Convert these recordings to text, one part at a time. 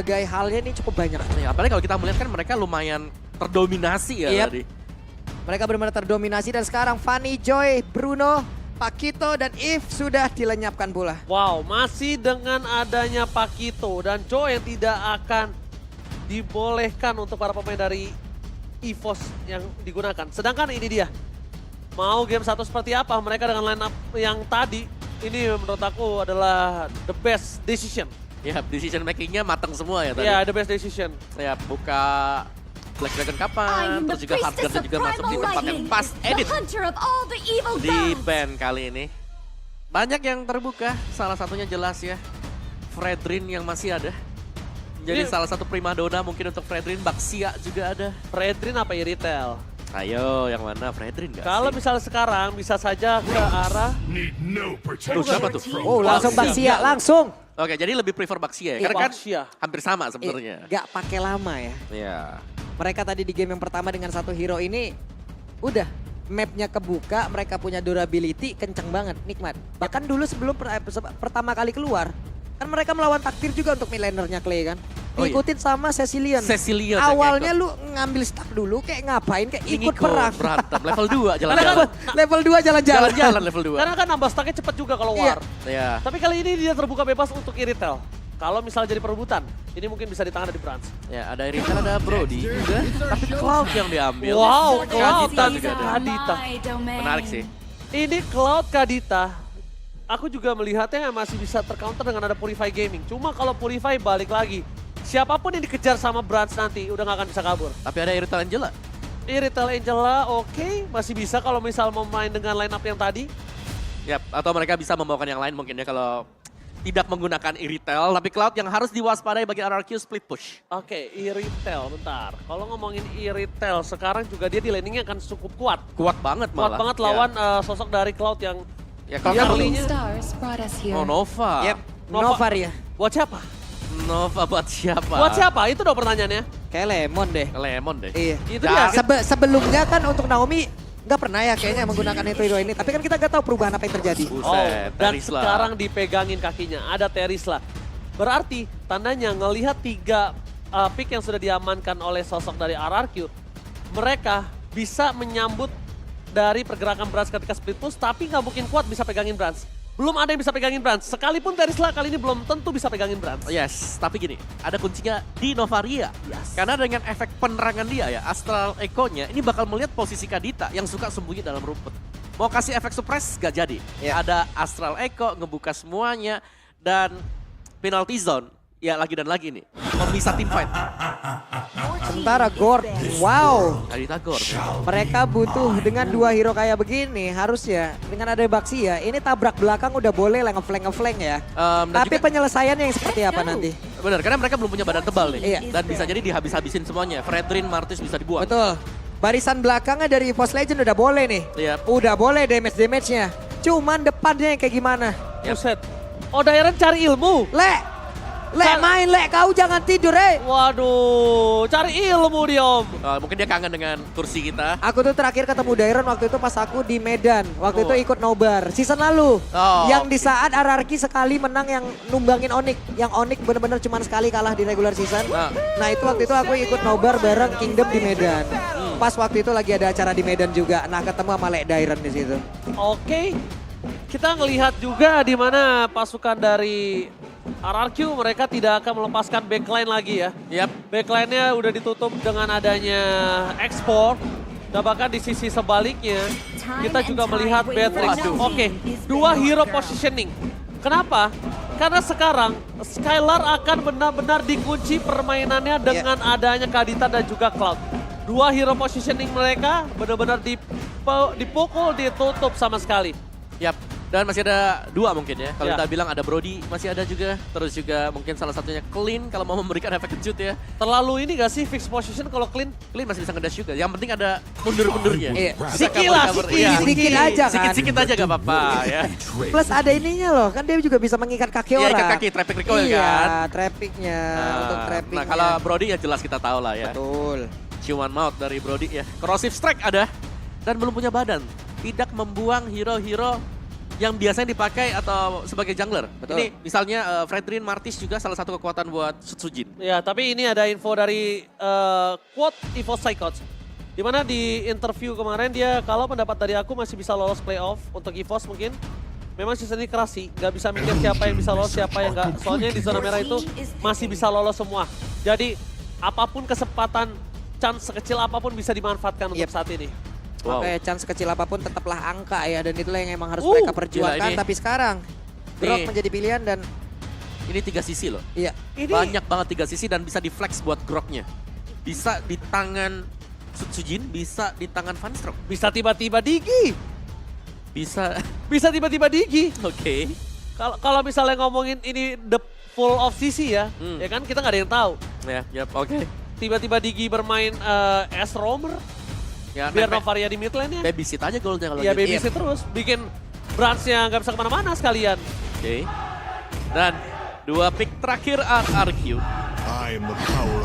berbagai halnya ini cukup banyak. Ya, apalagi kalau kita melihat kan mereka lumayan terdominasi ya Yep. tadi. Mereka benar-benar terdominasi dan sekarang Fanny, Joy, Bruno, Pakito dan Eve sudah dilenyapkan pula. Wow, masih dengan adanya Pakito dan Joe yang tidak akan dibolehkan untuk para pemain dari EVOS yang digunakan. Sedangkan ini dia, mau game 1 seperti apa mereka dengan line up yang tadi, ini menurut aku adalah the best decision. Ya, decision makingnya matang semua ya tadi. Ya, the best decision. Ya, buka Black Dragon kapan, terus juga Hardguard juga masuk di tempat yang pas edit di band kali ini. Banyak yang terbuka, salah satunya jelas ya, Fredrin yang masih ada. Jadi salah satu primadona mungkin untuk Fredrin, Baxia juga ada. Fredrin apa Iritel? Ayo, yang mana Fredrin gak Kalau sih? misalnya sekarang bisa saja ke arah Tuh, siapa tuh? Oh, langsung Baxia, langsung. Oke, jadi lebih prefer Baxia ya, Iya, karena kan Baxia. hampir sama sebenarnya. Gak pakai lama ya. Iya. Mereka tadi di game yang pertama dengan satu hero ini udah mapnya kebuka, mereka punya durability kenceng banget, nikmat. Bahkan dulu sebelum pertama kali keluar, kan mereka melawan takdir juga untuk midlanernya Clay kan. Oh iya. Diikutin sama Cecilion. Cecilion yang Awalnya ikut. lu ngambil stack dulu kayak ngapain, kayak ikut Ngikut, perang. berantem, level 2 jalan-jalan. Level 2 jalan-jalan. Jalan-jalan level 2. Karena kan nambah stacknya cepat juga kalau Iya. war. Iya. Tapi kali ini dia terbuka bebas untuk Iritel. Kalau misalnya jadi perebutan, ini mungkin bisa di tangan dari Brans. Ya, ada Iritel, ada Brody juga. Tapi Cloud yang diambil. Wow, Cloud Kadita juga ada. Kadita. Menarik sih. Ini Cloud Kadita. Aku juga melihatnya masih bisa tercounter dengan ada Purify Gaming. Cuma kalau Purify balik lagi, siapapun yang dikejar sama Brans nanti udah gak akan bisa kabur. Tapi ada Iritel Angela. Iritel Angela oke, masih bisa kalau misal mau main dengan line up yang tadi. Ya, atau mereka bisa membawakan yang lain mungkin ya kalau tidak menggunakan Iritel. Tapi Cloud yang harus diwaspadai bagi RRQ split push. Oke, Iritel bentar. Kalau ngomongin Iritel, sekarang juga dia di laningnya akan cukup kuat. Kuat banget Kuat malah. banget lawan sosok dari Cloud yang Ya, Cloud Dia kan belinya. Oh, Nova. Yep. Nova. Nova ya. buat siapa? Nova buat siapa? Buat siapa? Itu dong pertanyaannya. Kayak Lemon deh. Lemon deh. Iya. Itu Ya, dia. Sebelumnya kan untuk Naomi nggak pernah ya kayaknya menggunakan itu hero ini. Tapi kan kita nggak tahu perubahan apa yang terjadi. Buset, dan Terisla. sekarang dipegangin kakinya. Ada Terisla. Berarti tandanya ngelihat 3 pick yang sudah diamankan oleh sosok dari RRQ, mereka bisa menyambut dari pergerakan Brans ketika split push, tapi nggak mungkin kuat bisa pegangin Brans. Belum ada yang bisa pegangin Brans. Sekalipun Terisla kali ini belum tentu bisa pegangin Brans. Yes, tapi gini, ada kuncinya di Novaria. Karena dengan efek penerangan dia ya, Astral Echo-nya ini bakal melihat posisi Kadita yang suka sembunyi dalam rumput. Mau kasih efek suppress gak jadi. Ya. Ada Astral Echo ngebuka semuanya dan penalty zone. Ya lagi dan lagi nih, memisah tim fight. Sementara Gord, wow. Kadita Gord. Mereka butuh dengan 2 hero kayak begini harusnya dengan ada Baxia ini tabrak belakang udah boleh lah ngeflank ya. Dan Tapi juga- penyelesaiannya yang seperti apa nanti? Benar, karena mereka belum punya badan tebal nih. Iya. Dan bisa jadi dihabis-habisin semuanya. Fredrin, Martis bisa dibuang. Betul. Barisan belakangnya dari EVOS Legend udah boleh nih. Iya. Udah boleh damage-nya. Cuman depannya yang kayak gimana? Buset. Oh, Dairen cari ilmu. Main kau jangan tidur Waduh, cari ilmu dia Om. Mungkin dia kangen dengan kursi kita. Aku tuh terakhir ketemu Dairon waktu itu pas aku di Medan. Waktu Oh. itu ikut nobar. Season lalu. Oh, Yang di oke. saat RRQ sekali menang yang numbangin Onyx. Yang Onyx bener-bener cuman sekali kalah di regular season. Nah itu waktu itu aku ikut nobar bareng Kingdom di Medan. Pas waktu itu lagi ada acara di Medan juga. Nah ketemu sama Lek Dairon di situ. Oke, kita ngelihat juga di mana pasukan dari RRQ mereka tidak akan melepaskan backline lagi ya. Yap. Backline-nya udah ditutup dengan adanya ekspor. Dan bahkan di sisi sebaliknya, kita juga melihat Beatrix. Oke, 2 hero positioning. Kenapa? Karena sekarang Skylar akan benar-benar dikunci permainannya dengan adanya Kadita dan juga Cloud. 2 hero positioning mereka benar-benar dipukul, ditutup sama sekali. Yap. Dan masih ada 2 mungkin ya. Kalau Ya. kita bilang ada Brody, masih ada juga. Terus juga mungkin salah satunya Clean kalau mau memberikan efek kejut ya. Terlalu ini gak sih fixed position kalau clean? Clean masih bisa ngedash juga. Yang penting ada mundur-mundurnya. Iya. Bisa Sikit lah, cover-cover. sikit. Iya. Sedikit aja kan. Sikit-sikit aja gak apa-apa ya. Plus ada ininya loh. Kan dia juga bisa mengikat kaki Iya, orang. ikat kaki, traffic recoil iya, kan. trappingnya. Untuk trappingnya. Nah kalau Brody ya jelas kita tahu lah ya. Betul. Ciuman maut dari Brody ya. Corrosive Strike ada. Dan belum punya badan. Tidak membuang hero-hero yang biasanya dipakai atau sebagai jungler. Betul. Ini misalnya Fredrin Martis juga salah satu kekuatan buat Sutsujin. Ya, tapi ini ada info dari quote Evo Psychots. Dimana di interview kemarin dia, kalau pendapat dari aku masih bisa lolos playoff untuk EVOS mungkin. Memang season ini keras sih, nggak bisa mikir siapa yang bisa lolos, siapa yang nggak. Soalnya di zona merah itu masih bisa lolos semua. Jadi apapun kesempatan, chance sekecil apapun bisa dimanfaatkan untuk saat ini. Wow. Oke, chance kecil apapun tetaplah angka ya, dan itulah yang emang harus mereka perjuangkan. gila ini. Tapi sekarang Grok menjadi pilihan dan Ini 3 sisi loh. iya. Banyak banget 3 sisi dan bisa di flex buat Groknya. Bisa di tangan Sutsujin, bisa di tangan Vanstroke. Bisa tiba-tiba Digi. Bisa, Bisa tiba-tiba Digi. oke. Kalau misalnya ngomongin ini the full of CC ya, ya kan kita nggak ada yang tahu. Ya, oke. Tiba-tiba Digi bermain as roamer, Ya, biar Novaria di mid lane-nya. babysit aja golnya kalau Ya gitu. babysit terus, bikin branch-nya nggak bisa kemana-mana sekalian. Oke. Dan 2 pick terakhir RRQ.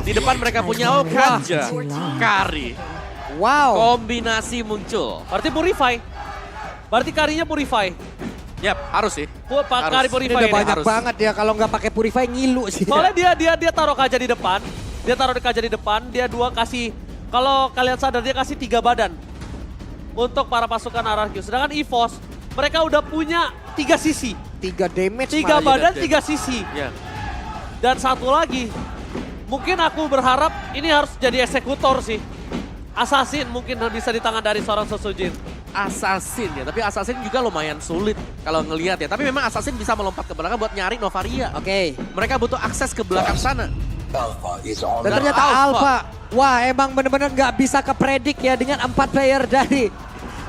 Di depan mereka punya Okanja, Kari. Wow. Kombinasi muncul. Berarti Purify. Berarti Karinya Purify. Yap, harus sih. Pak Harus. Kari Ini Purify udah ini. banyak harus. banget ya, kalau nggak pakai Purify ngilu sih. Soalnya dia taruh Kaja di depan. Dia taruh Kaja di depan, dia 2 kasih, kalau kalian sadar dia kasih 3 badan. Untuk para pasukan RRQ. Sedangkan EVOS, mereka udah punya 3 sisi. 3 damage 3 malah. badan, damage. 3 sisi. Ya. Dan satu lagi, mungkin aku berharap ini harus jadi eksekutor sih. Assassin mungkin bisa di tangan dari seorang Sutsujin. Assassin ya, tapi Assassin juga lumayan sulit kalau ngelihat ya. Tapi memang Assassin bisa melompat ke belakang buat nyari Novaria. Oke. Mereka butuh akses ke belakang sana. Dan ternyata Alpha. Wah, emang bener-bener nggak bisa kepredik ya dengan 4 player dari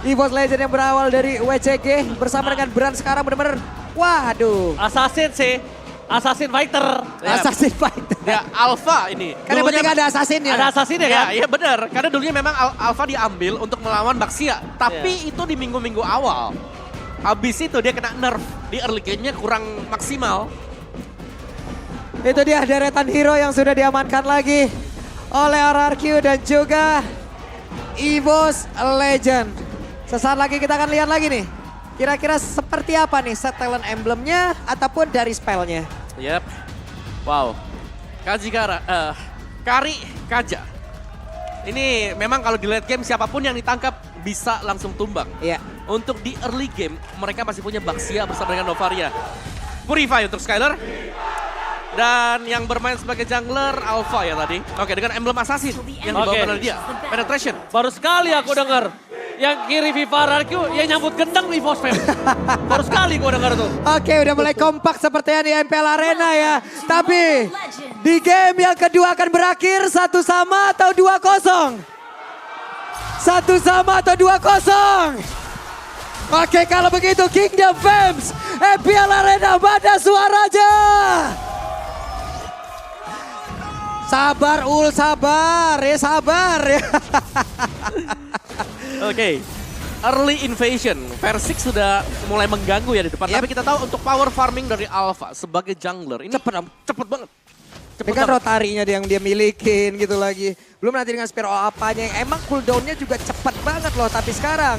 EVOS Legend yang berawal dari WCG bersama dengan Brand sekarang bener-bener waduh. Assassin sih, Assassin Fighter. Ya. Assassin Fighter. Ya, Alpha ini. Kan yang penting ada assassin ya. Ada Assassin ya kan? Ya, iya benar. Karena dulunya memang Alpha diambil untuk melawan Baxia. Tapi itu di minggu-minggu awal. Habis itu dia kena nerf. Di early game-nya kurang maksimal. Itu dia deretan hero yang sudah diamankan lagi oleh RRQ dan juga EVOS Legend. Sesaat lagi kita akan lihat lagi nih. Kira-kira seperti apa nih set talent emblemnya ataupun dari spellnya. Yap. Wow. Kari Kaja. Ini memang kalau di late game siapapun yang ditangkap bisa langsung tumbang. Iya. Untuk di early game mereka masih punya Baxia bersama dengan Novaria. Purify untuk Skyler. Dan yang bermain sebagai jungler Alpha ya tadi. Oke, dengan emblem assassin yang dibawa oleh dia. Penetration. Baru sekali aku dengar yang kiri Viva RRQ yang nyambut gendang di EVOS Fam. Baru sekali gue dengar tuh. Oke, udah mulai kompak sepertinya di MPL Arena ya. Tapi di game yang kedua akan berakhir 1-1 atau 2-0. 1-1 atau 2-0. Oke, kalau begitu Kingdom Fams, MPL Arena mana suaranya? Sabar Ul, sabar ya, sabar ya. Oke. Early invasion. Versix sudah mulai mengganggu ya di depan. Yep. Tapi kita tahu untuk power farming dari Alpha sebagai jungler ini Cepet, Om. cepet banget. Ini kan rotarinya yang dia milikin gitu lagi. Belum nanti dengan Spiro apanya yang emang cooldownnya juga cepat banget loh. Tapi sekarang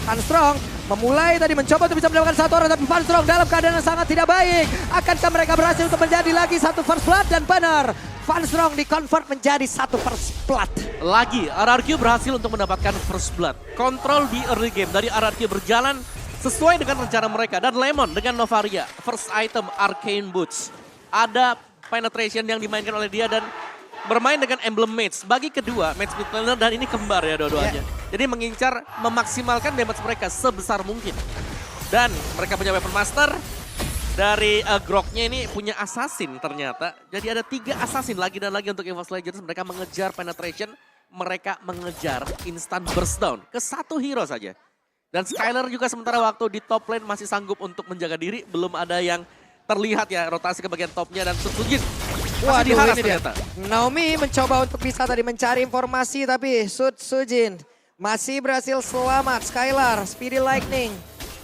Vanstrong memulai tadi mencoba untuk bisa mendapatkan satu orang. Tapi Vanstrong dalam keadaan yang sangat tidak baik. Akankah mereka berhasil untuk menjadi lagi satu first blood? Dan benar, Vanstrong di-convert menjadi satu first blood. Lagi, RRQ berhasil untuk mendapatkan first blood. Kontrol di early game dari RRQ berjalan sesuai dengan rencana mereka. Dan Lemon dengan Novaria, first item Arcane Boots. Ada penetration yang dimainkan oleh dia dan bermain dengan emblem mates. Bagi kedua, match mid laner dan ini kembar ya dua-duanya. Jadi mengincar memaksimalkan damage mereka sebesar mungkin. Dan mereka punya weapon master. Dari Groknya ini punya assassin ternyata. Jadi ada 3 assassin lagi dan lagi untuk EVOS Legends. Mereka mengejar penetration, mereka mengejar instant burst down ke satu hero saja. Dan Skyler juga sementara waktu di top lane masih sanggup untuk menjaga diri. Belum ada yang terlihat ya rotasi ke bagian topnya dan Sutsujin masih diharas ternyata. Naomi mencoba untuk bisa tadi mencari informasi tapi Sutsujin masih berhasil selamat. Skylar, Speedy Lightning.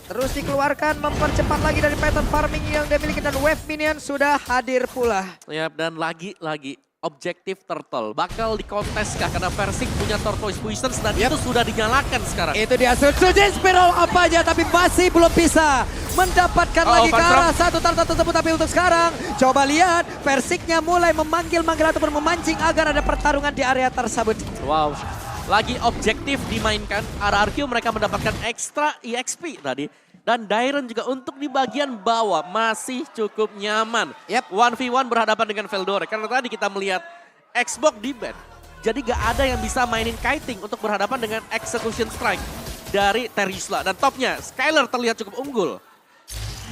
Terus dikeluarkan mempercepat lagi dari pattern farming yang dimiliki dan wave minion sudah hadir pula. Ya, dan lagi-lagi objektif turtle bakal dikontes kah karena Versix punya Tortoise Poisons dan itu sudah dinyalakan sekarang. Itu dia Sutsujin spiral apa aja tapi masih belum bisa mendapatkan lagi ke arah satu turtle tersebut. Tapi untuk sekarang, coba lihat Versiknya mulai memanggil-manggil ataupun memancing agar ada pertarungan di area tersebut. Wow, lagi objektif dimainkan. RRQ mereka mendapatkan ekstra EXP tadi. Dan Dairon juga untuk di bagian bawah masih cukup nyaman. Yep. 1v1 berhadapan dengan Veldora. Karena tadi kita melihat Xbox di ban. Jadi gak ada yang bisa mainin kiting untuk berhadapan dengan Execution Strike dari Terisla. Dan topnya, Skylar terlihat cukup unggul.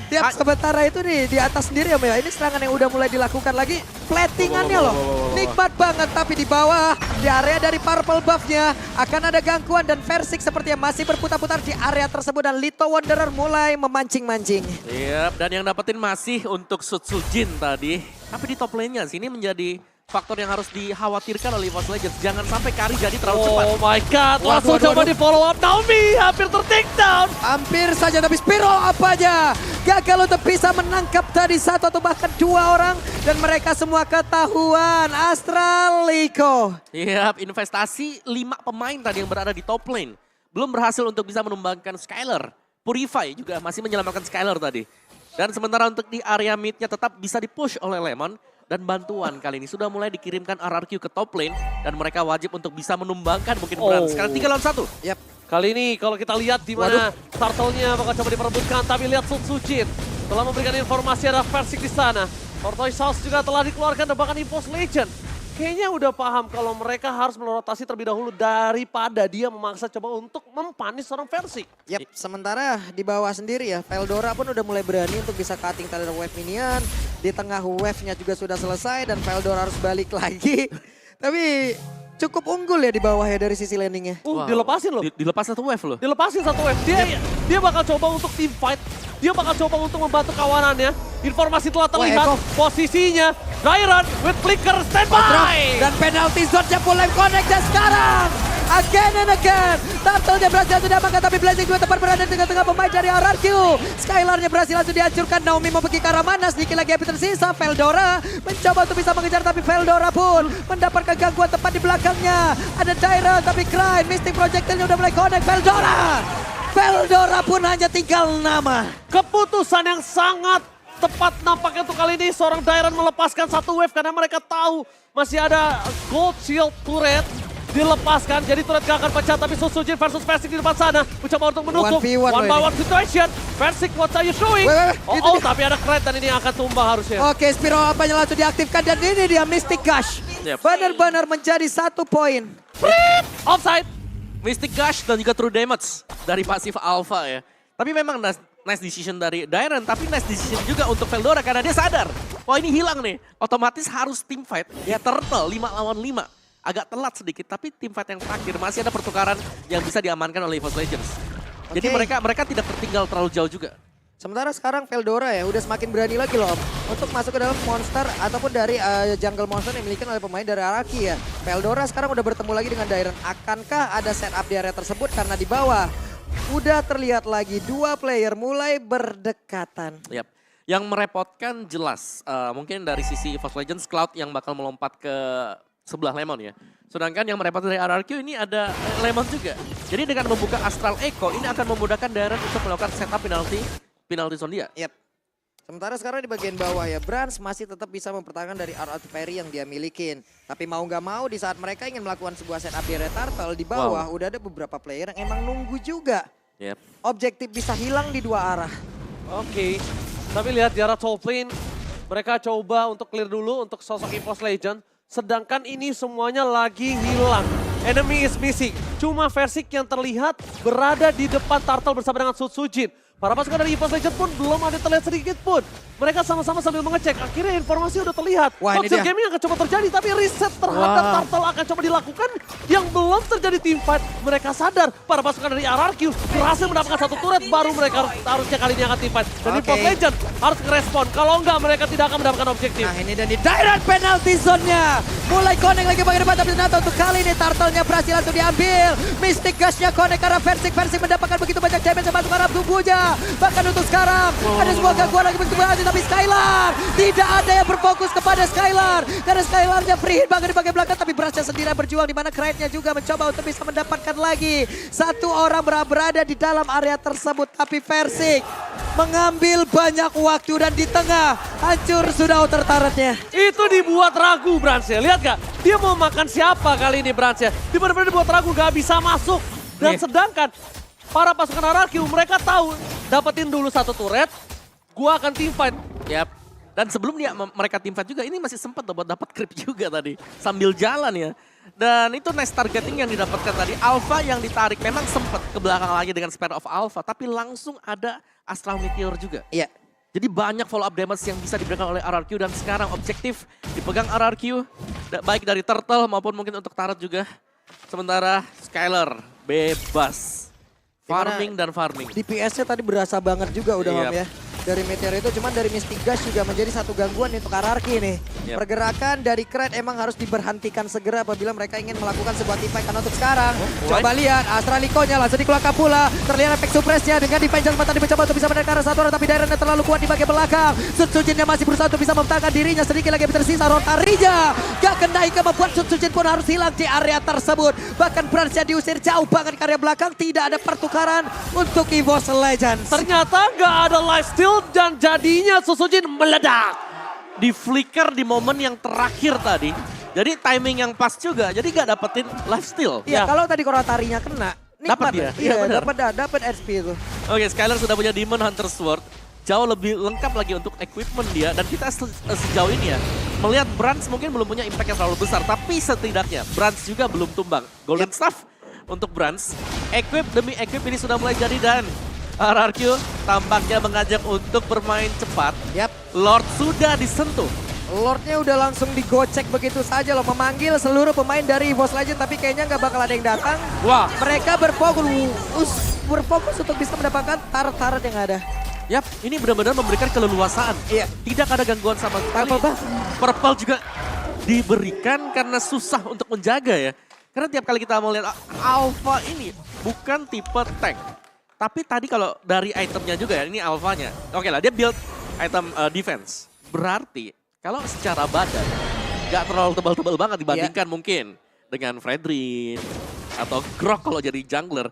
Tiap sementara itu nih di atas sendiri ya Meo. Ini serangan yang udah mulai dilakukan lagi. Platingannya loh. Nikmat banget tapi di bawah. Di area dari purple buffnya akan ada gangguan dan Versik sepertinya masih berputar-putar di area tersebut. Dan Lito Wanderer mulai memancing-mancing. Yap, dan yang dapetin masih untuk Sutsujin tadi. Tapi di top lane-nya sini menjadi faktor yang harus dikhawatirkan oleh EVOS Legends. Jangan sampai carry jadi terlalu cepat. Oh my god, langsung coba di follow up. Naomi hampir ter-take down. Hampir saja tapi Spiro apa aja. Gagal untuk bisa menangkap tadi satu atau bahkan dua orang. Dan mereka semua ketahuan. Astral Liko. Yap, investasi 5 pemain tadi yang berada di top lane. Belum berhasil untuk bisa menumbangkan Skylar. Purify juga masih menyelamatkan Skylar tadi. Dan sementara untuk di area mid-nya tetap bisa dipush oleh Lemon. Dan bantuan kali ini sudah mulai dikirimkan RRQ ke top lane. Dan mereka wajib untuk bisa menumbangkan mungkin Brand. Sekarang 3 lawan 1. Yap. Kali ini kalau kita lihat di mana turtle-nya bakal coba diperebutkan. Tapi lihat Sutsujin telah memberikan informasi ada Versik di sana. Tortoise House juga telah dikeluarkan dan bahkan EVOS Legend. Kayaknya udah paham kalau mereka harus merotasi terlebih dahulu daripada dia memaksa coba untuk mempanis seorang Versik. Yap, sementara di bawah sendiri ya, Veldora pun udah mulai berani untuk bisa cutting terhadap wave minion. Di tengah wave-nya juga sudah selesai dan Veldora harus balik lagi. Tapi cukup unggul ya di bawah ya dari sisi landingnya. Dilepasin loh. Dilepas satu wave loh. Dilepasin satu wave. Dia bakal coba untuk team fight. Dia bakal coba untuk membantu kawanannya. Informasi telah terlihat. Posisinya Dairon with flicker standby. Dan penalty zone-nya mulai connect dan sekarang. Again and again. Turtle-nya berhasil sudah diamankan tapi Blazing juga tepat berada di tengah-tengah pemain dari RRQ. Skylar-nya berhasil langsung dihancurkan. Naomi mau pergi ke arah mana? Sedikit lagi api tersisa. Veldora mencoba untuk bisa mengejar tapi Veldora pun mendapatkan gangguan tepat di belakangnya. Ada Dairon tapi Cry. Mystic Projectile-nya udah mulai connect. Veldora pun hanya tinggal nama. Keputusan yang sangat tepat nampaknya untuk kali ini. Seorang Dairon melepaskan satu wave karena mereka tahu masih ada Gold Shield turret. Dilepaskan, jadi turret gak akan pecah. Tapi Sutsujin versus Versik di depan sana. Mencoba untuk menutup. 1v1 one by one situation. Versik, what are you showing? Tapi ada Krait dan ini akan tumbang harusnya. Oke, Spiro apanya langsung diaktifkan. Dan ini dia Mystic Gush. Benar-benar menjadi 1 poin. Offside. Mystic Gush dan juga True Damage dari pasif Alpha ya. Tapi memang nice decision dari Dairon, tapi nice decision juga untuk Veldora karena dia sadar. Wah ini hilang nih, otomatis harus team fight. Ya Turtle 5 lawan 5. Agak telat sedikit, tapi team fight yang terakhir masih ada pertukaran yang bisa diamankan oleh EVOS Legends. Jadi mereka tidak tertinggal terlalu jauh juga. Sementara sekarang Veldora ya udah semakin berani lagi loh Om. Untuk masuk ke dalam monster ataupun dari jungle monster yang dimiliki oleh pemain dari RRQ ya. Veldora sekarang udah bertemu lagi dengan Dairon. Akankah ada setup di area tersebut karena di bawah udah terlihat lagi 2 player mulai berdekatan. Yap. Yang merepotkan jelas mungkin dari sisi EVOS Legends Cloud yang bakal melompat ke sebelah Lemon ya. Sedangkan yang merepotkan dari RRQ ini ada Lemon juga. Jadi dengan membuka Astral Echo ini akan memudahkan Dairon untuk melakukan setup penalti zone dia. Yap. Sementara sekarang di bagian bawah ya, Brans masih tetap bisa mempertahankan dari RRQ parry yang dia milikin. Tapi mau nggak mau di saat mereka ingin melakukan sebuah setup di area Turtle, di bawah udah ada beberapa player yang emang nunggu juga. Yep. Objektif bisa hilang di 2 arah. Oke. Tapi lihat di arah top lane, mereka coba untuk clear dulu untuk sosok EVOS Legend. Sedangkan ini semuanya lagi hilang. Enemy is missing. Cuma Versik yang terlihat berada di depan Turtle bersama dengan Sutsujin. Para pasukan dari EVOS Legends pun belum ada terlihat sedikit pun. Mereka sama-sama sambil mengecek. Akhirnya informasi udah terlihat. Toxic gaming akan coba terjadi, tapi riset terhadap Turtle akan coba dilakukan. Yang belum terjadi team fight. Mereka sadar para pasukan dari RRQ berhasil mendapatkan 1 turret, baru mereka harusnya kali ini akan team fight. Dan EVOS Legends harus ngerespon. Kalau enggak mereka tidak akan mendapatkan objektif. Nah ini dan di Dairon penalty zone-nya. Mulai connect lagi bagian depan, tapi ternyata untuk kali ini turtle-nya berhasil langsung diambil. Mystic Gush-nya connect karena Versing mendapatkan begitu banyak damage yang masuk ke arah tubuhnya. Bahkan untuk sekarang ada sebuah gangguan lagi begitu berhasil, tapi Skylar tidak ada yang berfokus kepada Skylar. Karena Skylar-nya free hit banget di bagian belakang, tapi berhasil sendirian berjuang di mana Kraid-nya juga mencoba untuk bisa mendapatkan lagi satu orang berada di dalam area tersebut, tapi Versing mengambil banyak waktu dan di tengah hancur sudah outer turret-nya. Itu dibuat ragu Brans ya. Lihat gak? Dia mau makan siapa kali ini Brans ya. Di benar-benar dibuat ragu gak bisa masuk. Dan sedangkan para pasukan Ararkiu mereka tahu dapetin dulu satu turret, gua akan teamfight. Yap. Dan sebelum mereka teamfight juga, ini masih sempat buat dapat creep juga tadi. Sambil jalan ya. Dan itu nice targeting yang didapatkan tadi. Alpha yang ditarik memang sempat ke belakang lagi dengan Spare of Alpha. Tapi langsung ada Astral Meteor juga. Iya. Jadi banyak follow up damage yang bisa diberikan oleh RRQ. Dan sekarang objektif dipegang RRQ. Baik dari Turtle maupun mungkin untuk Turret juga. Sementara Skylar bebas. Farming dan farming. DPS-nya tadi berasa banget juga udah Om ya. Dari Meteor itu, cuman dari Mystic Gush juga menjadi satu gangguan untuk RRQ nih. Pergerakan dari Kraid emang harus diberhentikan segera apabila mereka ingin melakukan sebuah teamfight. Karena untuk sekarang, coba lihat Astralico-nya langsung dikeluarkan pula. Terlihat efek suppress-nya dengan defense yang tadi mencoba untuk bisa menekan satu orang, tapi Darren terlalu kuat di bagian belakang. Sutsujin-nya masih berusaha untuk bisa mempertahankan dirinya, sedikit lagi tersisa. Rotarinya gak kena Ika, membuat Sutsujin pun harus hilang di area tersebut. Bahkan Brans-nya diusir jauh banget ke area belakang, tidak ada pertukaran untuk EVOS Legends. Ternyata gak ada lifesteal dan jadinya Sutsujin meledak. Di flicker di momen yang terakhir tadi. Jadi timing yang pas juga. Jadi gak dapetin lifesteal. Iya, kalau tadi Rotarinya kena, Dapat nikmat. dia? Iya, Iya, benar. dapat SP itu. Oke, Skylar sudah punya Demon Hunter Sword. Jauh lebih lengkap lagi untuk equipment dia. Dan kita sejauh ini ya, melihat Brans mungkin belum punya impact yang terlalu besar. Tapi setidaknya Brans juga belum tumbang. Golden Staff untuk Brans. Equip demi equip ini sudah mulai jadi dan RRQ tampaknya mengajak untuk bermain cepat. Lord sudah disentuh. Lordnya udah langsung digocek begitu saja loh. Memanggil seluruh pemain dari EVOS Legends, tapi kayaknya nggak bakal ada yang datang. Wah. Mereka berfokus untuk bisa mendapatkan turret-turret yang ada. Yap, ini benar-benar memberikan keleluasaan. Iya. Tidak ada gangguan sama sekali. Purple juga diberikan karena susah untuk menjaga ya. Karena tiap kali kita mau lihat Alpha ini bukan tipe tank. Tapi tadi kalau dari itemnya juga ya, ini Alpha-nya. Oke lah, dia build item defense. Berarti kalau secara badan gak terlalu tebal-tebal banget dibandingkan mungkin dengan Fredrin atau Grok kalau jadi jungler.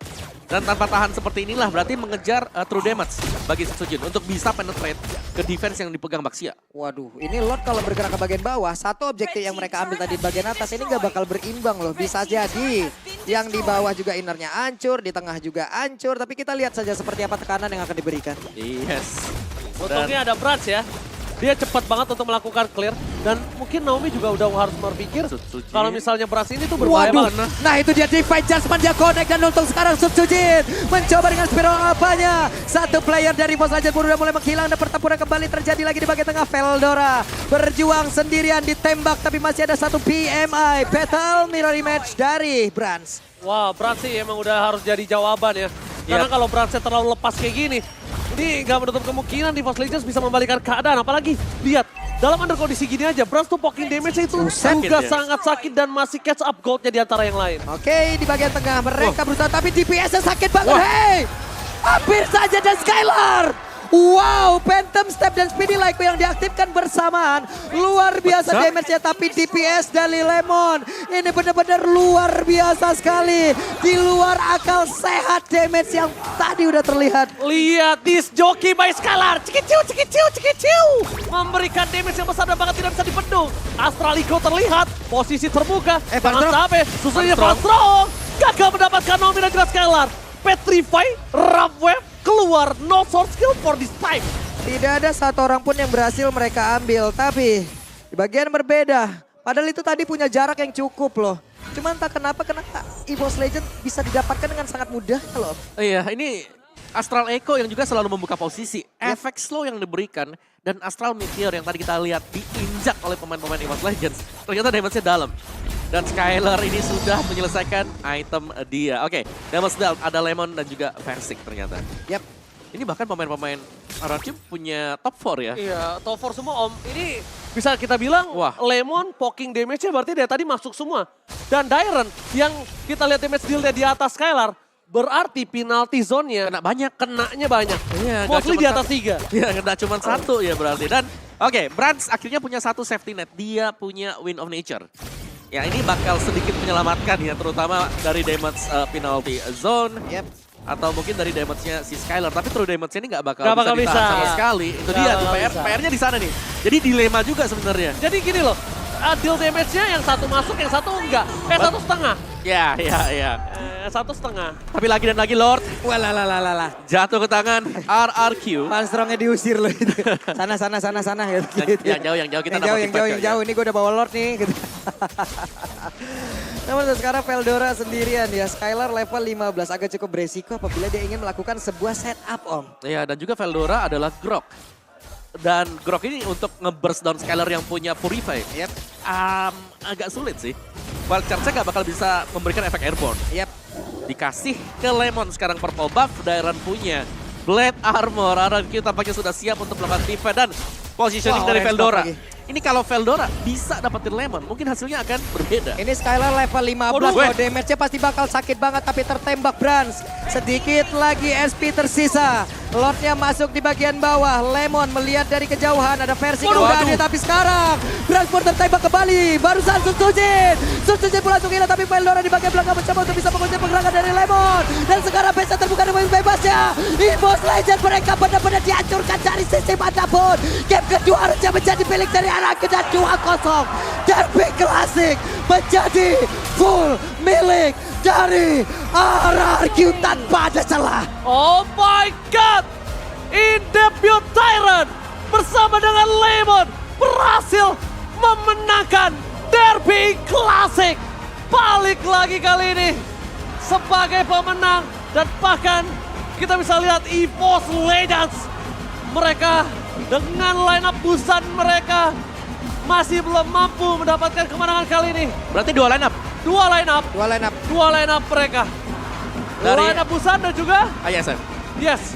Dan tanpa tahan seperti inilah berarti mengejar true damage bagi Sutsujin untuk bisa penetrate ke defense yang dipegang Baxia. Waduh, ini Lord kalau bergerak ke bagian bawah, satu objektif yang mereka ambil tadi di bagian atas ini nggak bakal berimbang loh. Bisa jadi yang di bawah juga innernya hancur, di tengah juga hancur. Tapi kita lihat saja seperti apa tekanan yang akan diberikan. Yes. Untungnya ada Brans ya. Dia cepat banget untuk melakukan clear. Dan mungkin Naomi juga udah harus berpikir kalau misalnya Brans ini tuh berbahaya banget. Nah itu dia Divine Judgment, dia connect dan untuk sekarang Sutsujin mencoba dengan spiral apanya. Satu player dari EVOS Legends pun udah mulai menghilang dan pertempuran kembali terjadi lagi di bagian tengah. Veldora berjuang sendirian ditembak tapi masih ada satu PMI. Battle Mirror Image dari Brans. Wah, Brans sih emang udah harus jadi jawaban ya. Karena kalau Bransnya terlalu lepas kayak gini, ini gak menutup kemungkinan EVOS Legends bisa membalikan keadaan. Apalagi, lihat, dalam under kondisi gini aja, Brans tuh poking damage-nya itu juga sangat sakit dan masih catch up gold-nya di antara yang lain. Oke, di bagian tengah mereka berusaha, tapi DPS-nya sakit banget. Hey, hampir saja dan Skylar. Wow, Phantom Step dan Speedy Like yang diaktifkan bersamaan. Luar biasa damage-nya, tapi DPS dari Lemon ini benar-benar luar biasa sekali. Di luar akal sehat damage yang tadi udah terlihat. Lihat, this jockey by Skylar. Cikiciu, cikiciu, cikiciu. Memberikan damage yang besar dan bahkan tidak bisa dibendung. Astralico terlihat, posisi terbuka. Jangan sampai, susunya Valstrong. Gagal mendapatkan Naomi dan juga Skylar. Petrify, Rapwave, keluar, no source skill for this time. Tidak ada satu orang pun yang berhasil mereka ambil, tapi di bagian berbeda. Padahal itu tadi punya jarak yang cukup loh. Cuman tak kenapa EVOS Legends bisa didapatkan dengan sangat mudah loh. Iya, ini Astral Echo yang juga selalu membuka posisi. Efek slow yang diberikan dan Astral Meteor yang tadi kita lihat diinjak oleh pemain-pemain EVOS Legends. Ternyata damage-nya dalam. Dan Skylar ini sudah menyelesaikan item dia. Oke, damage dealt ada Lemon dan juga Versing ternyata. Yap. Ini bahkan pemain-pemain RRQ punya top 4 ya. Iya, top 4 semua Om. Ini bisa kita bilang Wah. Lemon poking damage-nya berarti dari tadi masuk semua. Dan Dairen yang kita lihat damage deal-nya di atas Skylar, berarti penalty zone-nya Kena banyak. kenanya banyak. Iya, nggak Mostly cuma di atas 3. Iya, nggak cuma satu ya berarti. Dan oke, Brands akhirnya punya satu safety net. Dia punya Wind of Nature. Ya ini bakal sedikit menyelamatkan ya, terutama dari damage penalty zone. Yep. Atau mungkin dari damage-nya si Skylar. Tapi true damage-nya ini nggak bakal, Nggak bakal ditahan bisa. sama Iya. sekali. Itu Nggak dia, bakal bisa. PR-nya di sana nih. Jadi dilema juga sebenarnya. Jadi gini loh, deal damage-nya yang satu masuk, yang satu enggak. Satu setengah. Ya. 1,5. Tapi lagi dan lagi Lord Walah. jatuh ke tangan RRQ. Panstrongnya diusir loh itu. Sana gitu. Yang jauh kita dapat yang jauh. Ini gue udah bawa Lord nih. Gitu. Namun sekarang Veldora sendirian ya. Skylar level 15 agak cukup beresiko apabila dia ingin melakukan sebuah setup Om. Iya, dan juga Veldora adalah Grok. Dan Grok ini untuk nge-burst down Skylar yang punya Purify. Yep. Agak sulit sih. Wild Charge-nya nggak bakal bisa memberikan efek airborne. Yep. Dikasih ke Lemon sekarang purple buff, Dairen punya Blade Armor. RRQ tampaknya sudah siap untuk melakukan defense dan positioning Wow, dari range Veldora. lagi. Ini kalau Veldora bisa dapetin Lemon, mungkin hasilnya akan berbeda. Ini Skylar level 15, Waduh, oh, damage-nya pasti bakal sakit banget tapi tertembak Brans. Sedikit lagi SP tersisa. Lordnya masuk di bagian bawah. Lemon melihat dari kejauhan ada versi Waduh, udah waduh. ada tapi sekarang Brans pun tertembak kembali. Barusan Sunsujin pun langsung hilang tapi Veldora di bagian belakang mencoba untuk bisa mengunci pergerakan dari Lemon. Dan sekarang bisa terbuka dengan bebasnya. EVOS Legend mereka benar-benar dihancurkan dari sisi manapun. Game kedua harusnya menjadi milik dari RRQ dan 2-0. Derby Classic menjadi full milik dari RRQ tanpa ada celah. Oh my God! In debut Tyrant bersama dengan Lemon berhasil memenangkan Derby Classic. Balik lagi kali ini sebagai pemenang dan bahkan kita bisa lihat EVOS Legends. Mereka dengan lineup Busan mereka masih belum mampu mendapatkan kemenangan kali ini. Berarti dua line up. Dua line up mereka. Dari- Line up Busan dan juga ISM. yes,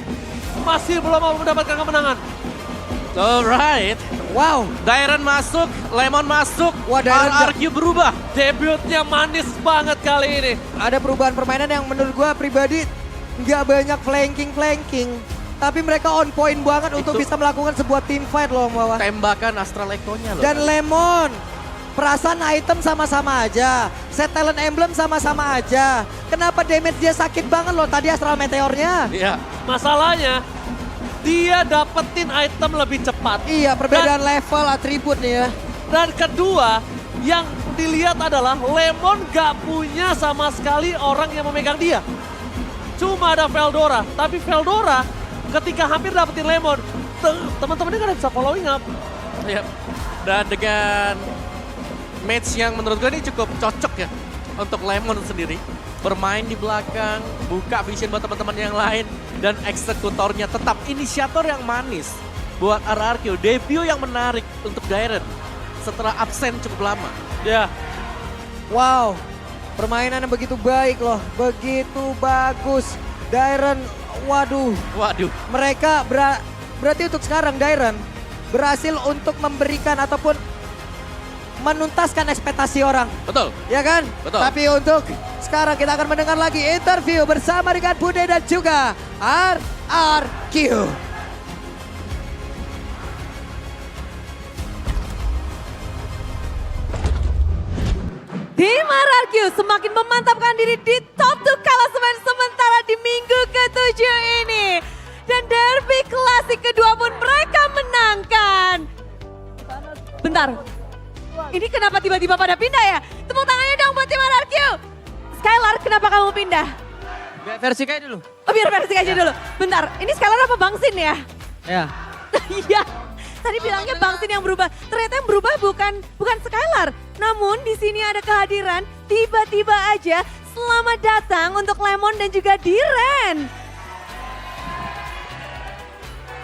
masih belum mampu mendapatkan kemenangan. Alright. Wow, Dairen masuk, Lemon masuk, Wah, Dairen RRQ berubah. Debutnya manis banget kali ini. ada perubahan permainan yang menurut gua pribadi nggak banyak flanking. Tapi mereka on point banget untuk Itu- bisa melakukan sebuah team fight loh bawah. Tembakan Astral Echo-nya loh. Dan Lemon, perasaan item sama-sama aja. Set talent emblem sama-sama aja. Kenapa damage dia sakit banget loh tadi Astral Meteornya? Iya. Masalahnya dia dapetin item lebih cepat. Iya, perbedaan level atribut nih ya. Dan kedua, yang dilihat adalah Lemon gak punya sama sekali orang yang memegang dia. Cuma ada Veldora, tapi Veldora ketika hampir dapetin Lemon, teman-temannya kan bisa following up. Iya. Dan dengan match yang menurut gue ini cukup cocok ya untuk Lemon sendiri. Bermain di belakang, buka vision buat teman-teman yang lain, dan eksekutornya tetap inisiator yang manis buat RRQ. Debut yang menarik untuk Dairen setelah absen cukup lama. Ya, Wow, permainannya begitu baik loh, begitu bagus. Dairen, waduh, Waduh, mereka berarti untuk sekarang Dairen berhasil untuk memberikan ataupun menuntaskan ekspektasi orang. betul. Ya kan? Betul. Tapi untuk sekarang kita akan mendengar lagi interview bersama dengan Bude dan juga RRQ. Tim RRQ semakin memantapkan diri di top 2 klasemen sementara di minggu ke-7 ini. Dan derby klasik kedua pun mereka menangkan. Bentar, ini kenapa tiba-tiba pada pindah ya? Tepuk tangannya dong buat tim RRQ. Skylar, kenapa kamu pindah? Versi kayak dulu. Oh biar versi aja dulu. Bentar, ini Skylar apa Bangsin ya? Ya. Iya, tadi bilangnya Bangsin yang berubah. Ternyata yang berubah bukan Skylar. Namun di sini ada kehadiran tiba-tiba aja selamat datang untuk Lemon dan juga Diren.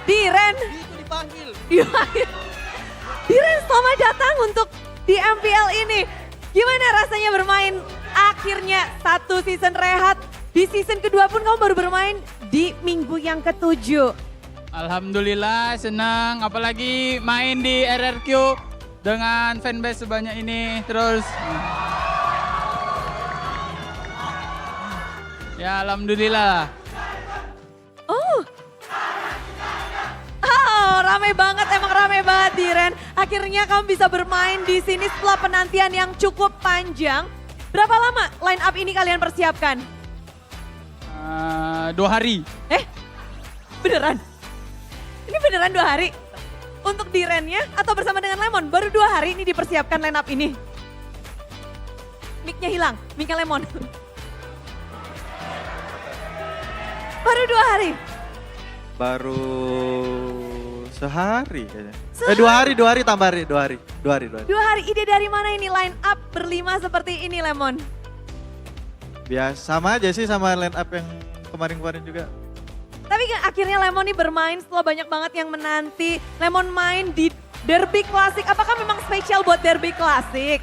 Diren. Itu dipanggil. Iya. Diren selamat datang untuk di MPL ini. Gimana rasanya bermain akhirnya satu season rehat. Di season kedua pun kamu baru bermain di minggu yang ke-7. Alhamdulillah senang, apalagi main di RRQ dengan fanbase sebanyak ini. Terus ya alhamdulillah. Rame banget, emang rame banget Diren. Akhirnya kamu bisa bermain di sini setelah penantian yang cukup panjang. Berapa lama line up ini kalian persiapkan? 2 hari. Beneran? Ini beneran 2 hari? Untuk Dirennya atau bersama dengan Lemon? Baru 2 hari ini dipersiapkan line up ini. Mic-nya hilang, mic-nya Lemon. Baru 2 hari? Baru sehari kayaknya. 2 hari tambah hari, 2 hari. 2 hari, ide dari mana ini line up berlima seperti ini Lemon? Biasa sama aja sih sama line up yang kemarin-kemarin juga. Tapi kan akhirnya Lemon nih bermain setelah banyak banget yang menanti. Lemon main di Derby Classic, apakah memang spesial buat Derby Classic?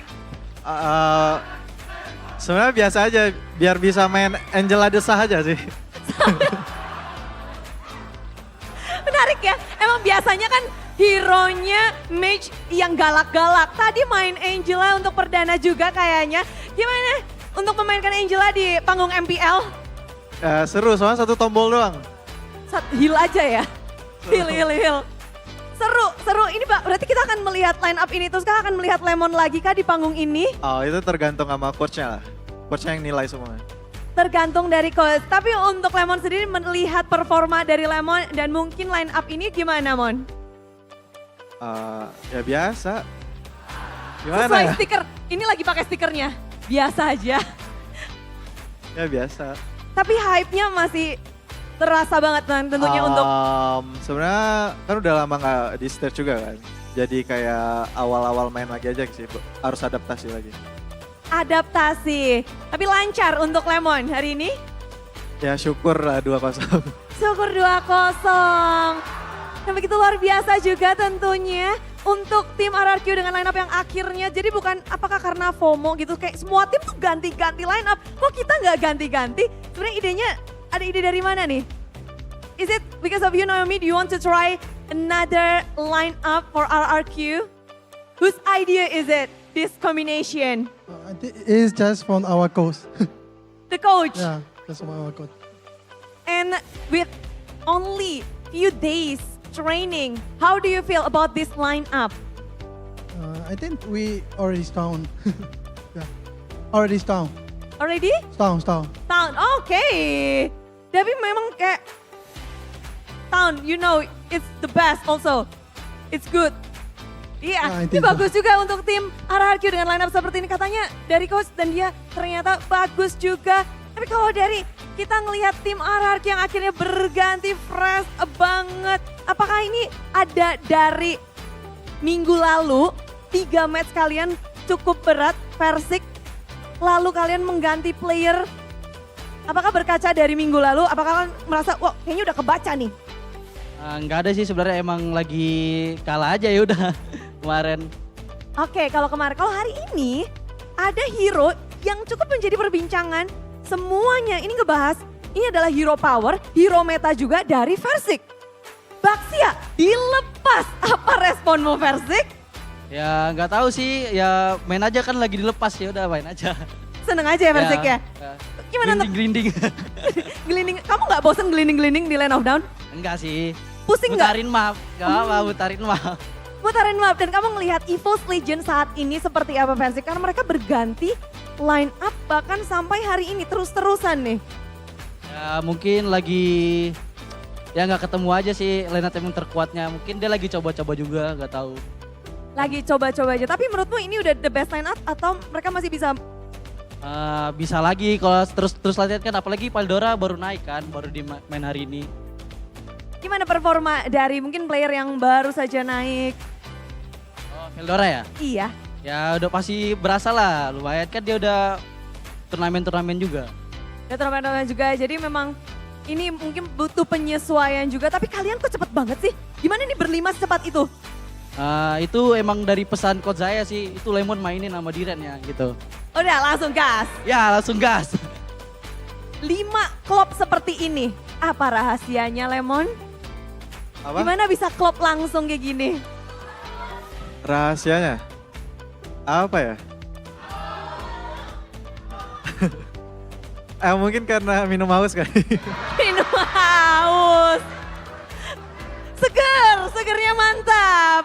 Sebenarnya biasa aja, biar bisa main Angela Desah aja sih. Menarik ya, emang biasanya kan hero-nya mage yang galak-galak. Tadi main Angela untuk perdana juga kayaknya. Gimana untuk memainkan Angela di panggung MPL? Seru, soalnya 1 tombol doang. Heal aja ya, heal. Seru. Ini Pak, berarti kita akan melihat line up ini terus kah akan melihat Lemon lagi kah di panggung ini? Oh itu tergantung sama coachnya lah. Coachnya yang nilai semuanya. Tergantung dari coach. Tapi untuk Lemon sendiri melihat performa dari Lemon dan mungkin line up ini gimana Mon? Ya biasa. Gimana Sesuai ya? stiker, ini lagi pakai stikernya. Biasa aja. Ya biasa. Tapi hype-nya masih terasa banget kan tentunya untuk Sebenarnya kan udah lama nggak di stage juga kan. Jadi kayak awal-awal main lagi aja sih. Harus adaptasi lagi. adaptasi. Tapi lancar untuk Lemon hari ini? Ya syukur lah 2-0. Syukur 2-0. Yang begitu luar biasa juga tentunya untuk tim RRQ dengan line up yang akhirnya. Jadi bukan apakah karena FOMO gitu, kayak semua tim tuh ganti-ganti line up. Kok kita nggak ganti-ganti? Sebenarnya idenya, ada ide dari mana nih? Is it because of you Naomi, do you want to try another line up for RRQ? Whose idea is it, this combination? I think it's just from our coach. The coach. Yeah, just from our coach. And with only few days training, how do you feel about this lineup? I think we already strong. Yeah, already strong. Already? Strong. Town, okay. Tapi memang kayak Town, you know, it's the best also. It's good. Iya, Nah, ini itu. bagus juga untuk tim RRQ dengan lineup seperti ini. Katanya dari coach dan dia ternyata bagus juga. Tapi kalau dari kita ngelihat tim RRQ yang akhirnya berganti fresh banget. Apakah ini ada dari minggu lalu 3 match kalian cukup berat Persik. Lalu kalian mengganti player. Apakah berkaca dari minggu lalu? Apakah kalian merasa wah kayaknya udah kebaca nih? Nggak ada sih sebenarnya, emang lagi kalah aja ya udah kemarin. Oke, kalau kemarin, kalau hari ini ada hero yang cukup menjadi perbincangan. Semuanya ini ngebahas, ini adalah hero power, hero meta juga dari Persik. Baxia dilepas, apa responmu Persik? Ya nggak tahu sih, ya main aja kan lagi dilepas ya udah main aja. Seneng aja ya Persik ya? Gimana untuk Glinding. gelinding, kamu nggak bosen gelinding-gelinding di Land of Down? Enggak sih. Pusing nggak? Mutarin map, nggak apa mutarin map. Putarin map dan kamu ngelihat EVOS Legend saat ini seperti apa Persik? Karena mereka berganti line up bahkan sampai hari ini terus-terusan nih. Ya mungkin lagi ya nggak ketemu aja sih line up yang terkuatnya. Mungkin dia lagi coba-coba juga, nggak tahu. Lagi coba-coba aja. Tapi menurutmu ini udah the best line up atau mereka masih bisa? Bisa lagi kalau terus latihan kan, apalagi Paldora baru naik kan, baru di main hari ini. Gimana performa dari mungkin player yang baru saja naik? Oh, Paldora ya? Iya. Ya udah pasti berasa lah, lumayan kan dia udah turnamen juga. Ya turnamen juga. Jadi memang ini mungkin butuh penyesuaian juga. Tapi kalian kok cepet banget sih? Gimana nih berlima secepat itu? Itu emang dari pesan coach saya sih, itu Lemon mainin sama Diren ya gitu. Udah langsung gas. Ya langsung gas. 5 klub seperti ini. Apa rahasianya Lemon? Apa? Gimana bisa klop langsung kayak gini? Rahasianya? Apa ya? Mungkin karena minum haus kali. Minum haus. Segernya mantap.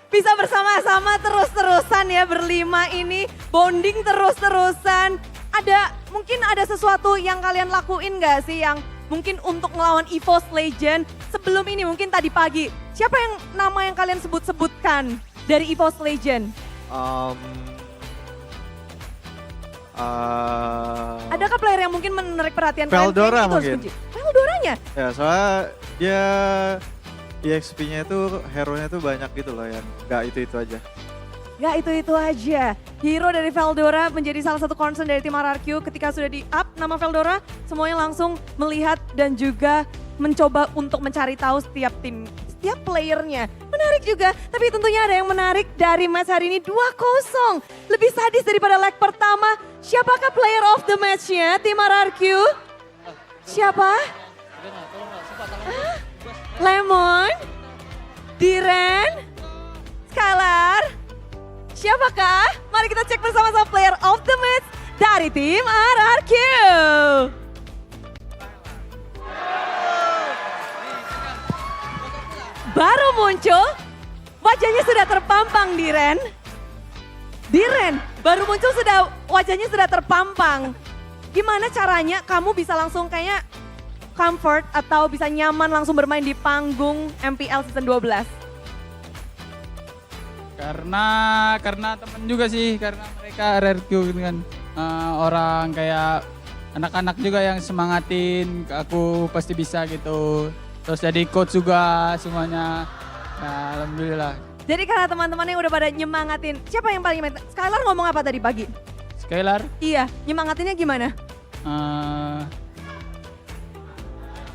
Bisa bersama-sama terus-terusan ya berlima ini. Bonding terus-terusan. Mungkin ada sesuatu yang kalian lakuin gak sih yang mungkin untuk melawan EVOS Legend sebelum ini mungkin tadi pagi. Siapa yang nama yang kalian sebut-sebutkan dari EVOS Legend? Adakah player yang mungkin menarik perhatian kalian? Veldora Kayaknya itu harus mungkin. kunci. Veldoranya? Ya soalnya dia EXP-nya itu hero-nya tuh banyak gitu loh yang gak itu-itu aja. Gak itu-itu aja. Hero dari Veldora menjadi salah satu concern dari tim RRQ ketika sudah di-up nama Veldora. Semuanya langsung melihat dan juga mencoba untuk mencari tahu setiap tim, setiap playernya. Menarik juga, tapi tentunya ada yang menarik dari match hari ini 2-0. Lebih sadis daripada leg pertama. Siapakah player of the match-nya tim RRQ? Siapa? Lemon? Diren? Skylar? Siapakah? Mari kita cek bersama-sama player of the match dari tim RRQ. Baru muncul, wajahnya sudah terpampang Diren. Diren, baru muncul wajahnya sudah terpampang. Gimana caranya kamu bisa langsung kayak comfort atau bisa nyaman langsung bermain di panggung MPL season 12? Karena temen juga sih, karena mereka RRQ gitu kan. Orang kayak anak-anak juga yang semangatin, aku pasti bisa gitu. Terus jadi coach juga semuanya. Nah, alhamdulillah. Jadi karena teman-teman yang udah pada nyemangatin, siapa yang paling nyemangatin? Skylar ngomong apa tadi pagi? Skylar, Iya, nyemangatinnya gimana? eh,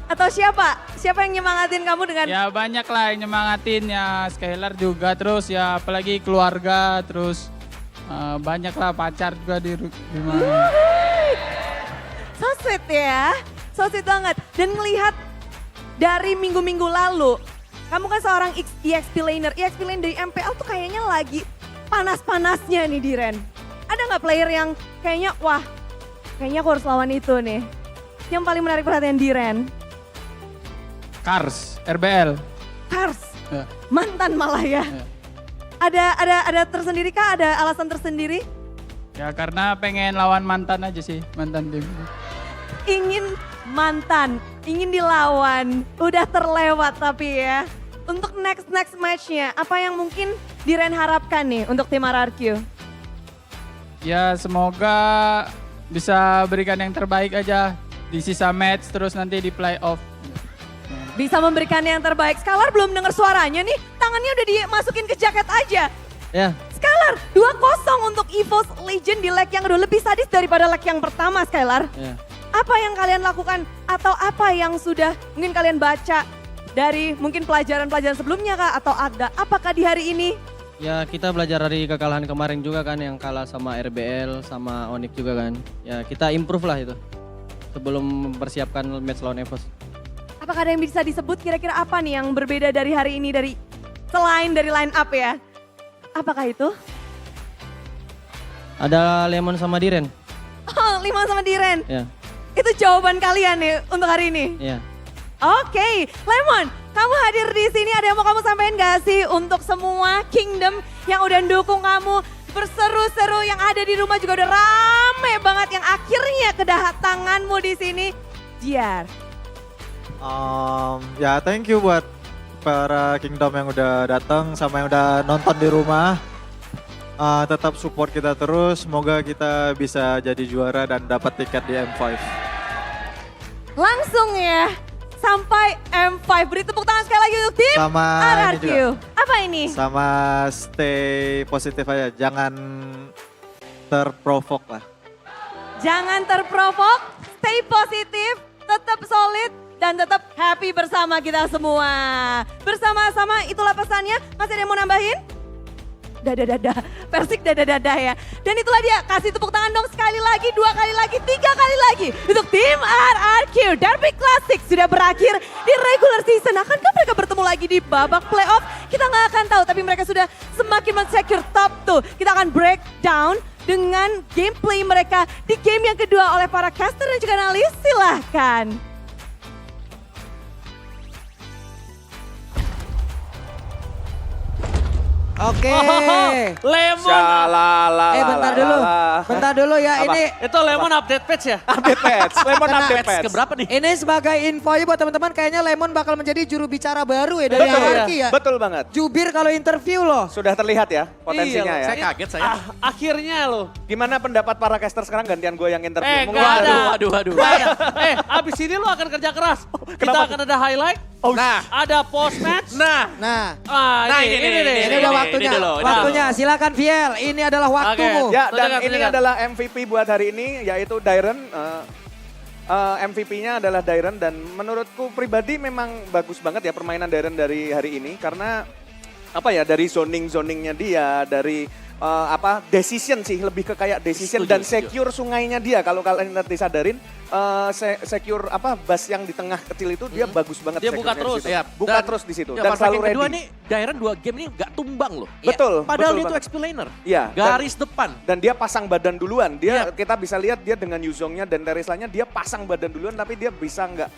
Atau siapa? Siapa yang nyemangatin kamu dengan... ya banyak lah yang nyemangatin ya, Skylar juga, terus ya apalagi keluarga, terus banyak lah pacar juga di rumah. So sweet ya, so sweet banget. Dan ngelihat dari minggu-minggu lalu, kamu kan seorang EXP laner. EXP laner dari MPL tuh kayaknya lagi panas-panasnya nih Diren. Ada nggak player yang kayaknya, wah kayaknya aku harus lawan itu nih. Yang paling menarik perhatian Diren? Cars, RBL. Kars, Ya. mantan malah ya. Ya. Ada tersendiri kah? Ada alasan tersendiri? Ya karena pengen lawan mantan aja sih, mantan tim. Ingin mantan, ingin dilawan, udah terlewat tapi ya. Untuk next matchnya, apa yang mungkin Diren harapkan nih untuk tim RRQ? Ya semoga bisa berikan yang terbaik aja di sisa match, terus nanti di playoff. Bisa memberikan yang terbaik. Skylar belum dengar suaranya nih, tangannya udah dimasukin ke jaket aja. Ya, Skylar, 2-0 untuk EVOS Legend di leg yang kedua. Lebih sadis daripada leg yang pertama, Skylar. ya. Apa yang kalian lakukan atau apa yang sudah mungkin kalian baca dari mungkin pelajaran-pelajaran sebelumnya kah? Atau ada apakah di hari ini? Ya kita belajar dari kekalahan kemarin juga kan yang kalah sama RBL sama Onyx juga kan. Ya kita improve lah itu sebelum mempersiapkan match lawan EVOS. Apakah ada yang bisa disebut kira-kira apa nih yang berbeda dari hari ini dari selain dari line up ya? Apakah itu? Ada Lemon sama Diren. Oh, 5 sama Diren. Ya, Itu jawaban kalian nih untuk hari ini. ya. Oke, Lemon, kamu hadir di sini ada yang mau kamu sampaikan gak sih untuk semua Kingdom yang udah dukung kamu berseru-seru yang ada di rumah juga udah rame banget yang akhirnya kedatanganmu di sini. Jiar. Ya thank you buat para Kingdom yang udah datang sama yang udah nonton di rumah. Tetap support kita terus, semoga kita bisa jadi juara dan dapat tiket di M5. Langsung ya sampai M5. Beri tepuk tangan sekali lagi untuk tim Sama ini RRQ. juga. Apa ini? Sama stay positif aja, jangan terprovok lah. Jangan terprovok, stay positif, tetap solid, dan tetap happy bersama kita semua. Bersama-sama itulah pesannya. Masih ada yang mau nambahin? dada-dada. Persik dada-dada ya. Dan itulah dia, kasih tepuk tangan dong sekali lagi, 2 kali lagi, 3 kali lagi. Untuk tim RRQ, Derby Classic sudah berakhir di regular season. Akankah mereka bertemu lagi di babak playoff? Kita nggak akan tahu, tapi mereka sudah semakin men-secure top 2. Kita akan breakdown dengan gameplay mereka di game yang kedua oleh para caster dan juga analis. Silahkan. Oke. Lemon. Bentar dulu ya. Apa? Ini Itu Lemon update patch ya? Update patch, Lemon update patch. Keberapa nih? ini sebagai info ya buat teman-teman, kayaknya Lemon bakal menjadi juru bicara baru ya dari Betul, RRQ ya. betul banget. Jubir kalau interview loh. Sudah terlihat ya potensinya Iya, ya. Saya kaget saya. Akhirnya loh. Gimana pendapat para caster sekarang, gantian gue yang interview? Mungkin nggak ada. Waduh. Nggak ada. Abis ini lu akan kerja keras. Kita Kenapa? akan ada highlight, Nah, ada post match. nah. Nah, Ini ini nih. udah waktunya. dulu, ini Waktunya, silakan Viel. Ini adalah waktumu. Ya, Tunjukkan, dan ini tunjukkan. adalah MVP buat hari ini, yaitu Dairen. MVP-nya adalah Dairen, dan menurutku pribadi memang bagus banget ya permainan Dairen dari hari ini. Karena apa ya, dari zoningnya dia, dari decision sih, lebih ke kayak decision Setuju, dan secure sungainya dia. Kalau kalian nanti sadarin, secure bus yang di tengah kecil itu dia bagus banget. Dia buka secure-nya di terus. situ. Ya, Buka dan- terus di situ Ya, dan fun fact selalu yang ready. kedua nih, Dairen 2 game ini gak tumbang loh. Betul, Padahal betul dia tuh banget. explainer. Iya, Garis depan. Dan dia pasang badan duluan. Iya. Dia kita bisa lihat dia dengan Yuzongnya dan Tereslanya, dia pasang badan duluan, tapi dia bisa nggak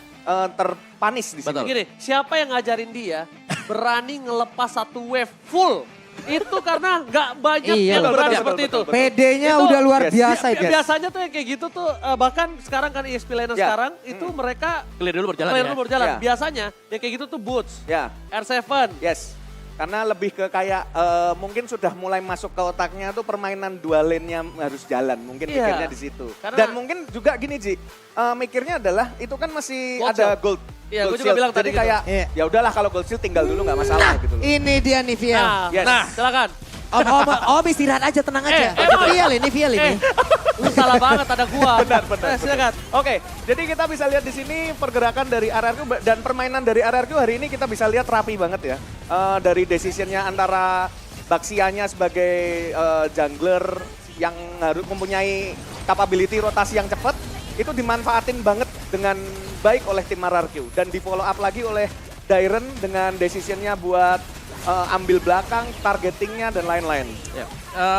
terpanis di Betul. sini. Gini, siapa yang ngajarin dia berani ngelepas satu wave full? Itu karena nggak banyak Iya, yang betul, berani betul, seperti betul, itu. PD-nya Itu- udah luar Yes. biasa Ya, guys. biasanya tuh yang kayak gitu tuh bahkan sekarang kan ESP Laner Ya. sekarang itu mereka Clear dulu berjalan clear ya. dulu berjalan. Ya. Biasanya yang kayak gitu tuh Boots, Ya, R7. yes. Karena lebih ke kayak mungkin sudah mulai masuk ke otaknya tuh permainan dua lane-nya harus jalan. Mungkin Iya. mikirnya di situ. Karena- Dan mungkin juga gini Ji, mikirnya adalah itu kan masih Gold ada shield. gold. Iya, gold gue juga shield. bilang Jadi tadi gitu. kayak Iya. ya udahlah kalau gold shield tinggal dulu nggak masalah gitu loh. Ini dia nih Viel. Nah, Yes. silakan. Om istirahat aja, tenang aja. emang. Ini Viel ini. Lu salah banget ada gua. Benar, benar. Silakan. Oke, jadi kita bisa lihat di sini pergerakan dari RRQ dan permainan dari RRQ hari ini kita bisa lihat rapi banget ya. Dari decisionnya antara Baxianya sebagai jungler yang harus mempunyai capability rotasi yang cepat, itu dimanfaatin banget dengan baik oleh tim RRQ dan di follow up lagi oleh Dairen dengan decisionnya buat ambil belakang, targetingnya dan lain-lain. Ya.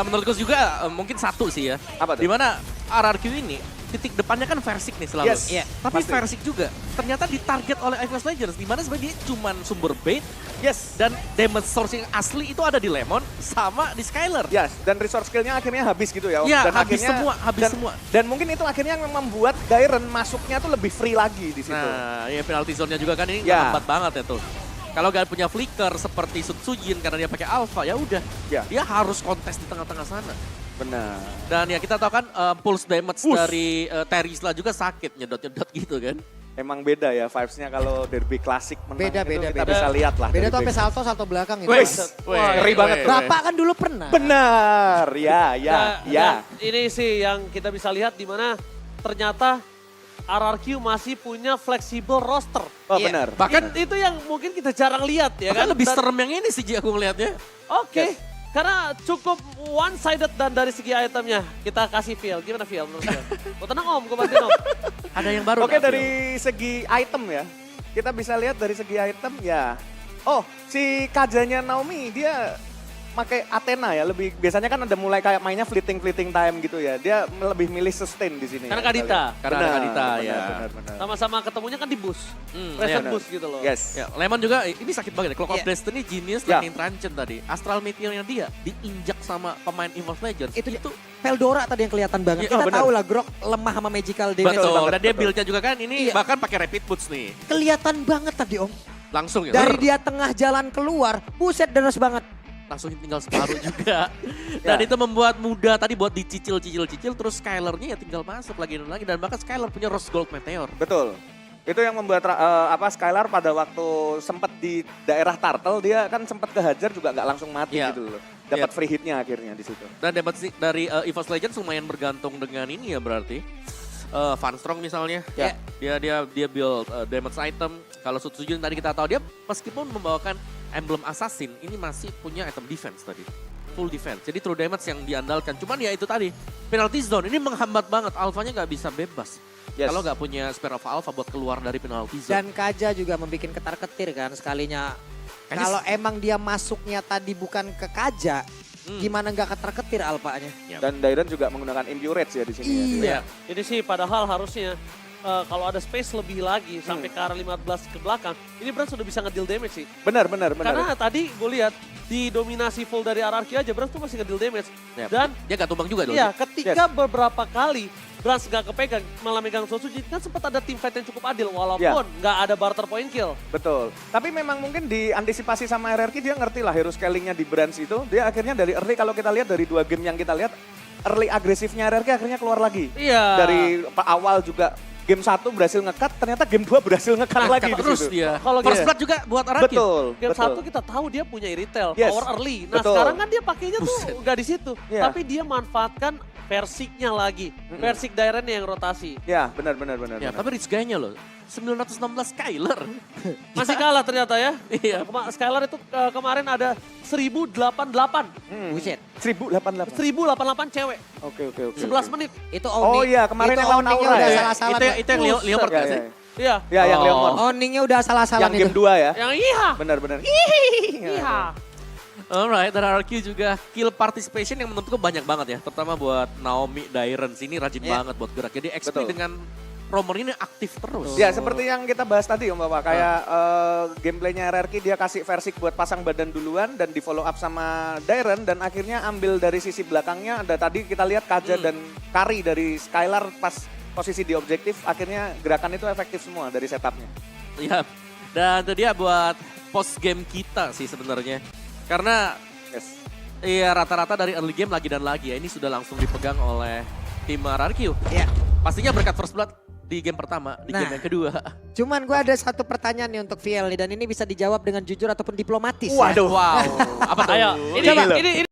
Menurutku juga mungkin satu sih ya. Apa tuh? Dimana RRQ ini titik depannya kan Versik nih selalu. Yes. Iya. Tapi pasti. Versik juga ternyata ditarget oleh Apex Legends. Dimana sebenarnya dia cuman sumber bait Yes. dan damage source yang asli itu ada di Lemon sama di Skylar. Yes, dan resource skillnya akhirnya habis gitu ya Om. Iya, Dan habis semua, habis dan, semua. Dan mungkin itu akhirnya yang membuat Dairen masuknya tuh lebih free lagi di situ. Nah, ya penalty zone-nya juga kan ini Ya. lambat banget ya tuh. Kalau gak punya flicker seperti Sutsujin karena dia pakai alpha, ya udah. Ya. Dia harus kontes di tengah-tengah sana. Benar. Dan ya kita tahu kan pulse damage Push. dari Terisla juga sakit, nyedot-nyedot gitu kan. Emang beda ya vibes-nya kalau derby klasik menang Beda, itu beda, kita beda. bisa lihat lah. Beda dari tuh sampai base. salto belakang itu. Wes, ngeri banget tuh. Bapak kan dulu pernah. Benar, ya, ya, Nah, ya. dan ini sih yang kita bisa lihat di mana ternyata RRQ masih punya flexible roster. Oh Iya. benar. Bahkan Itu yang mungkin kita jarang lihat ya bahkan kan. lebih Dan- serem yang ini sih Ji, aku ngelihatnya. Oke. Karena cukup one sided dan dari segi itemnya kita kasih feel. Gimana feel menurut Phil? Oh tenang Om, gue bantuin Om. Ada yang baru. Oke, nggak, Phil? dari segi item ya. Kita bisa lihat dari segi item ya. Oh, si Kajanya Naomi dia pakai Athena ya, lebih biasanya kan ada mulai kayak mainnya fleeting time gitu ya. Dia lebih milih sustain di sini. Karena ya, kita Kadita. lihat. Karena ada Benar, Kadita, benar, ya. Benar. Sama-sama ketemunya kan di bus. Hmm, Reset iya. bus gitu loh. Yes. Ya, Lemon juga ini sakit banget ya. Clock of Iya. Destiny Genius Ya. Lightning Transcend tadi. Astral Meteornya dia diinjak sama pemain Evolve Legends. Itu Veldora tadi yang kelihatan banget. Iya, Kita benar. tahu lah Grok lemah sama magical damage. Betul, banget, dan dia betul. build-nya juga kan ini Iya. bahkan pakai rapid boots nih. Kelihatan banget tadi Om. Langsung ya. Dari dia tengah jalan keluar, buset deras banget. Langsung tinggal separuh juga. Dan itu membuat mudah tadi buat dicicil terus Skylar-nya ya tinggal masuk lagi dan lagi dan bahkan Skylar punya Rose Gold Meteor. Betul. Itu yang membuat Skylar pada waktu sempat di daerah Turtle dia kan sempat kehajar juga nggak langsung mati Iya. gitu loh. Dapat Iya. free hitnya akhirnya di situ. Dan dapat dari EVOS Legends lumayan bergantung dengan ini ya berarti. Van Strong misalnya, Ya. dia build damage item. Kalau Sutsujin tadi kita tahu dia meskipun membawakan emblem assassin, ini masih punya item defense tadi. full defense. Jadi true damage yang diandalkan. Cuman ya itu tadi, penalty zone ini menghambat banget. Alphanya nggak bisa bebas. Yes. Kalau nggak punya Spare of Alpha buat keluar dari penalty zone. Dan Kaja juga membuat ketar-ketir kan sekalinya. Kayaknya Kalau emang dia masuknya tadi bukan ke Kaja, gimana nggak ketar-ketir Alphanya? Dan Dairen juga menggunakan Impurage ya di sini. Iya. Ini sih padahal harusnya kalau ada space lebih lagi sampai ke arah 15 ke belakang, ini Brand sudah bisa ngedeal damage sih. Benar. Karena tadi gue lihat di dominasi full dari RRQ aja Brand tuh masih ngedeal damage. Ya, Dan dia nggak tumbang juga dulu. iya, ketika beberapa kali Brand nggak kepegang, malah megang Sosuji, kan sempat ada team fight yang cukup adil walaupun nggak ada barter point kill. Betul. Tapi memang mungkin diantisipasi sama RRQ, dia ngerti lah hero scalingnya di Brands itu. Dia akhirnya dari early, kalau kita lihat dari 2 game yang kita lihat, early agresifnya RRQ akhirnya keluar lagi. Iya. Dari awal juga game 1 berhasil nge-cut, ternyata game 2 berhasil nge-cut lagi di Terus situ. dia. Kalau First gitu. Blood juga buat Araki. Betul. Game betul. 1 kita tahu dia punya retail, Yes, power early. Nah betul. sekarang kan dia pakainya tuh nggak di situ. Iya. Tapi dia manfaatkan Versiknya lagi. Versik Dairen yang rotasi. Ya, benar. Ya, tapi rich guy-nya loh. 916 Skyler. Masih kalah ternyata ya. Iya. Skylar itu kemarin ada 1088. Buset. 1088. 1088 cewek. Oke. 11 menit. Itu Oh Owning. iya, kemarin itu yang lawan Owningnya Aura udah ya. salah-salah. Itu yang Leopard Ya, nggak sih? Iya. Ya, yang Oh. Leomon. Owningnya udah salah-salah Yang game 2 ya. Yang iya. Benar. Iya. Alright, dari RRQ juga kill participation yang menurutku banyak banget ya. Terutama buat Naomi Dairen sini rajin banget buat gerak. Jadi XP Betul. dengan Romer ini aktif terus. Ya, seperti yang kita bahas tadi Om Bapak, kayak gameplaynya RRQ dia kasih Versik buat pasang badan duluan dan di follow up sama Dairen dan akhirnya ambil dari sisi belakangnya. Ada tadi kita lihat Kaja dan Kari dari Skylar pas posisi di objektif, akhirnya gerakan itu efektif semua dari setupnya. Iya. Dan itu dia buat post game kita sih sebenarnya. Karena iya rata-rata dari early game lagi dan lagi ya. Ini sudah langsung dipegang oleh tim RRQ. Iya. Pastinya berkat first blood di game pertama, di game yang kedua. Cuman gue ada satu pertanyaan nih untuk VL nih dan ini bisa dijawab dengan jujur ataupun diplomatis. Waduh. Wow. Apa tuh? Ayo, Coba. ini